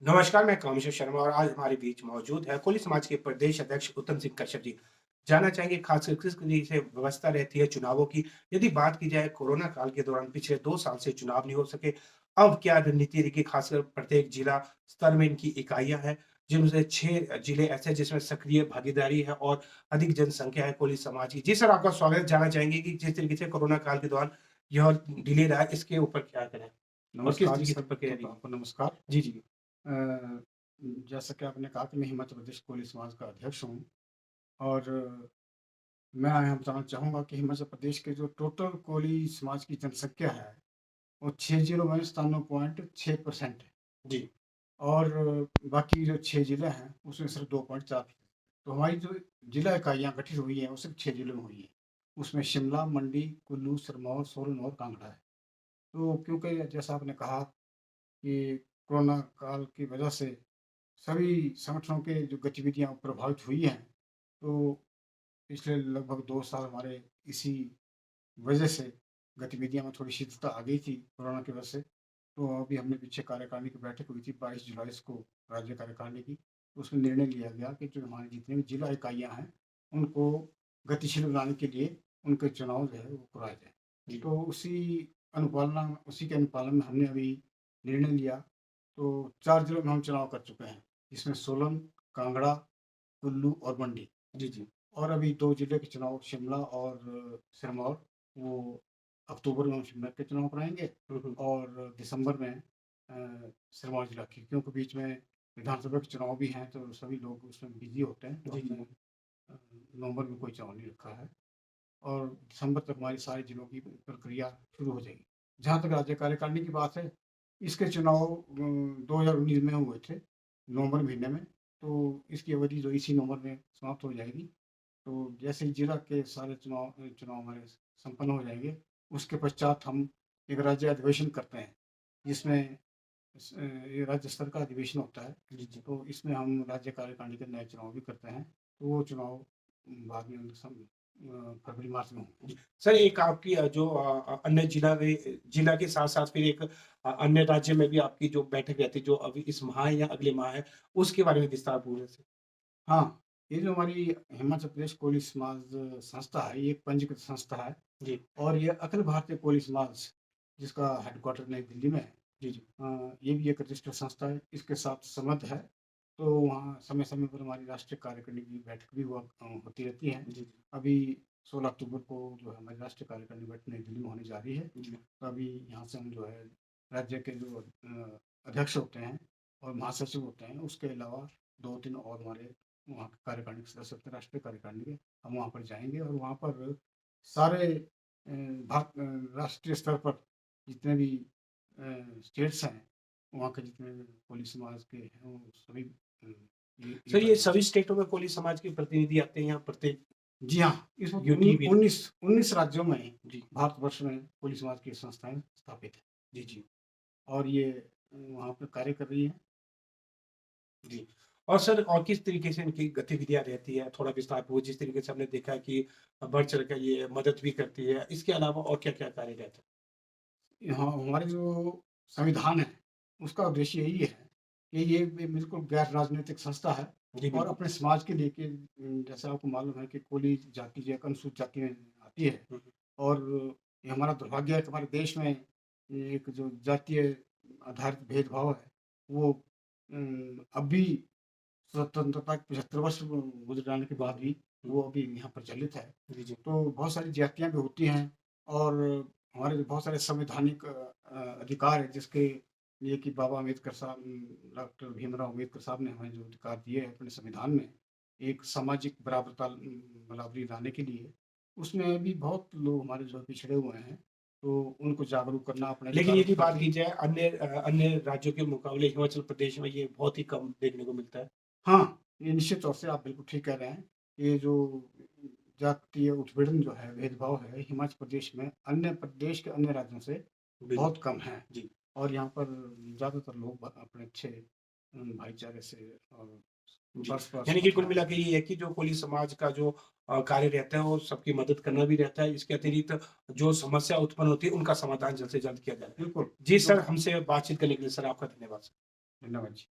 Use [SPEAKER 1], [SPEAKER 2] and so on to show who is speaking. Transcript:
[SPEAKER 1] नमस्कार, मैं कामेश्वर शर्मा और आज हमारे बीच मौजूद है कोली समाज के प्रदेश अध्यक्ष उत्तम सिंह कश्यप जी। जानना चाहेंगे खासकर किस तरीके से व्यवस्था रहती है चुनावों की? यदि बात की जाए कोरोना काल के दौरान पिछले 2 साल से चुनाव नहीं हो सके, अब क्या रणनीति रही खासकर प्रत्येक जिला स्तर में इनकी इकाइयाँ हैं, जिनमें से 6 जिले ऐसे हैं जिसमें सक्रिय भागीदारी है और अधिक जनसंख्या है कोली समाज की। जी सर, आपका स्वागत है। जानना चाहेंगे कि जिस तरीके से कोरोना काल के दौरान यह डिले रहा, इसके ऊपर क्या करें? और किस
[SPEAKER 2] नमस्कार जी,
[SPEAKER 1] तरीके से
[SPEAKER 2] सब
[SPEAKER 1] प्रक्रिया
[SPEAKER 2] तो
[SPEAKER 1] रही?
[SPEAKER 2] आपको नमस्कार।
[SPEAKER 1] जी, जी।
[SPEAKER 2] अ, जैसा कि आपने कहा कि मैं हिमाचल प्रदेश कोली समाज का अध्यक्ष हूँ और मैं यहाँ बताना चाहूँगा कि हिमाचल प्रदेश के जो टोटल कोली समाज की जनसंख्या है, वो 6,97.6% है
[SPEAKER 1] जी।
[SPEAKER 2] और बाकी जो 6 ज़िले हैं, उसमें सिर्फ 2.4%। तो हमारी जो जिला इकाइयाँ गठित हुई हैं, वो सिर्फ 6 ज़िलों में हुई हैं। उसमें शिमला, मंडी, कुल्लू, सिरमौर, सोलन और कांगड़ा है। तो क्योंकि जैसा आपने कहा कि कोरोना काल की वजह से सभी संगठनों के जो गतिविधियाँ प्रभावित हुई हैं, तो पिछले लगभग 2 साल हमारे इसी वजह से गतिविधियों में थोड़ी शिथिलता आ गई थी कोरोना की वजह से। तो अभी हमने पीछे कार्यकारिणी की बैठक हुई थी 22 जुलाई को राज्य कार्यकारिणी की, तो उसमें निर्णय लिया गया कि जो हमारी जितनी भी जिला इकाइयाँ हैं, उनको गतिशील बनाने के लिए उनके चुनाव जो है वो कराए जाएँ।
[SPEAKER 1] जी।
[SPEAKER 2] तो उसी के अनुपालन में हमने अभी निर्णय लिया, तो 4 जिलों में हम चुनाव कर चुके हैं, जिसमें सोलन, कांगड़ा, कुल्लू और मंडी।
[SPEAKER 1] जी, जी।
[SPEAKER 2] और अभी 2 जिले के चुनाव शिमला और सिरमौर, वो अक्टूबर में हम शिमला के चुनाव कराएँगे
[SPEAKER 1] हुँ, हुँ।
[SPEAKER 2] और दिसंबर में सिरमौर जिला की, क्योंकि बीच में विधानसभा के चुनाव भी हैं, तो सभी लोग उसमें बिज़ी होते हैं, तो
[SPEAKER 1] जी,
[SPEAKER 2] हमने
[SPEAKER 1] जी।
[SPEAKER 2] नवंबर में कोई चुनाव नहीं रखा है और दिसंबर तक हमारी सारे जिलों की प्रक्रिया शुरू हो जाएगी। जहाँ तक राज्य कार्यकारिणी की बात है, इसके चुनाव 2019 में हुए थे, नवंबर महीने में, तो इसकी अवधि जो इसी नवंबर में समाप्त हो जाएगी। तो जैसे ही जिला के सारे चुनाव हमारे संपन्न हो जाएँगे, उसके पश्चात हम एक राज्य अधिवेशन करते हैं, जिसमें ये राज्य स्तर का अधिवेशन होता है।
[SPEAKER 1] जी, जी।
[SPEAKER 2] तो इसमें हम राज्य कार्यकारिणी के नए चुनाव भी करते हैं। तो वो चुनाव बाद में फरवरी मार्च में होंगे।
[SPEAKER 1] जी। सर एक आपकी जो अन्य जिला के साथ-साथ फिर एक अन्य राज्य में भी आपकी जो बैठक रहती है, जो अभी इस माह या अगले माह है, उसके बारे में विस्तार पूर्ण से?
[SPEAKER 2] हाँ, ये जो हमारी हिमाचल प्रदेश कोली समाज संस्था है, ये एक पंजीकृत संस्था है
[SPEAKER 1] जी।
[SPEAKER 2] और ये अखिल भारतीय कोली समाज, जिसका हेडक्वार्टर नई दिल्ली में है।
[SPEAKER 1] जी, जी।
[SPEAKER 2] ये भी एक रजिस्टर्ड संस्था है, इसके साथ संबद्ध है। तो वहाँ समय-समय पर हमारी राष्ट्रीय कार्यकारिणी की बैठक भी होती रहती है।
[SPEAKER 1] जी, जी।
[SPEAKER 2] अभी 16 अक्टूबर को जो है हमारी राष्ट्रीय कार्यकारिणी बैठक नई दिल्ली में होने जा रही है।
[SPEAKER 1] जी।
[SPEAKER 2] तो अभी यहाँ से हम जो है राज्य के जो अध्यक्ष होते हैं और महासचिव होते हैं, उसके अलावा 2-3 और हमारे वहाँ के कार्यकारिणी के सदस्य होते हैं, राष्ट्रीय कार्यकारिणी के, हम वहाँ पर जाएँगे और वहाँ पर सारे राष्ट्रीय स्तर पर जितने भी स्टेट्स हैं, वहाँ के जितने भी कोली समाज के हैं, वो सभी
[SPEAKER 1] सर
[SPEAKER 2] एक
[SPEAKER 1] ये
[SPEAKER 2] अधिवेशन।
[SPEAKER 1] सभी स्टेटों में कोली समाज के प्रतिनिधि आते हैं यहाँ प्रत्येक
[SPEAKER 2] जी हाँ, इस वक़्त
[SPEAKER 1] यूटी भी
[SPEAKER 2] 19 राज्यों में
[SPEAKER 1] जी।
[SPEAKER 2] भारतवर्ष में कोली समाज की संस्थाएँ स्थापित हैं
[SPEAKER 1] जी, जी।
[SPEAKER 2] और ये वहाँ पे कार्य कर रही हैं।
[SPEAKER 1] जी। और सर और किस तरीके से इनकी गतिविधियाँ रहती है? थोड़ा विस्तारपूर्वक जिस तरीके से हमने देखा है कि बढ़-चढ़ कर ये मदद भी करती है। इसके अलावा और क्या-क्या कार्य रहता है?
[SPEAKER 2] यहाँ हमारे जो संविधान है, उसका उद्देश्य यही है कि ये बिल्कुल गैर राजनीतिक संस्था है
[SPEAKER 1] जी,
[SPEAKER 2] और
[SPEAKER 1] बिल्कुल।
[SPEAKER 2] अपने समाज के लिए कि जैसे आपको मालूम है कि कोली जाति जो है एक अनुसूचित जाति में आती है
[SPEAKER 1] हुँ, हुँ।
[SPEAKER 2] और ये हमारा दुर्भाग्य है कि हमारे देश में एक जो जातीय आधारित भेदभाव है, वो अब भी स्वतंत्रता के 75 वर्ष गुज़र जाने के
[SPEAKER 1] हुँ,
[SPEAKER 2] बाद
[SPEAKER 1] हुँ।
[SPEAKER 2] भी
[SPEAKER 1] हुँ।
[SPEAKER 2] वो अभी यहाँ प्रचलित है।
[SPEAKER 1] जी, जी।
[SPEAKER 2] तो बहुत सारी जातियाँ भी होती हैं और हमारे जो बहुत सारे संवैधानिक अधिकार हैं जिसके लिए कि बाबा अम्बेडकर साहब डॉक्टर भीमराव अम्बेडकर साहब ने हमें जो अधिकार दिए हैं अपने संविधान में, एक सामाजिक बराबरी लाने के लिए, उसमें भी बहुत लोग हमारे जो पिछड़े हुए हैं, तो उनको जागरूक करना अपने
[SPEAKER 1] लेकिन
[SPEAKER 2] अधिकारों के
[SPEAKER 1] यदि बात
[SPEAKER 2] प्रति।
[SPEAKER 1] की जाए अन्य राज्यों के मुकाबले हिमाचल प्रदेश में ये बहुत ही कम देखने को मिलता है।
[SPEAKER 2] हाँ, ये निश्चित तौर से आप बिल्कुल ठीक कह रहे हैं। ये जो जातीय उत्पीड़न जो है, भेदभाव है, हिमाचल प्रदेश में अन्य प्रदेश के अन्य राज्यों से
[SPEAKER 1] बिल्कुल।
[SPEAKER 2] बहुत कम है
[SPEAKER 1] जी।
[SPEAKER 2] और यहाँ पर ज़्यादातर लोग अपने अच्छे भाईचारे से और
[SPEAKER 1] जी।
[SPEAKER 2] परस्पर
[SPEAKER 1] यानी कि कुल
[SPEAKER 2] अपना।
[SPEAKER 1] मिला के ये है कि जो कोली समाज का जो कार्य रहता है वो सबकी मदद करना भी रहता है। इसके अतिरिक्त जो समस्या उत्पन्न होती है उनका समाधान जल्द से जल्द किया जाए।
[SPEAKER 2] बिल्कुल,
[SPEAKER 1] जी
[SPEAKER 2] एकदम
[SPEAKER 1] सर, हमसे बातचीत करने के लिए सर आपका धन्यवाद।
[SPEAKER 2] धन्यवाद जी।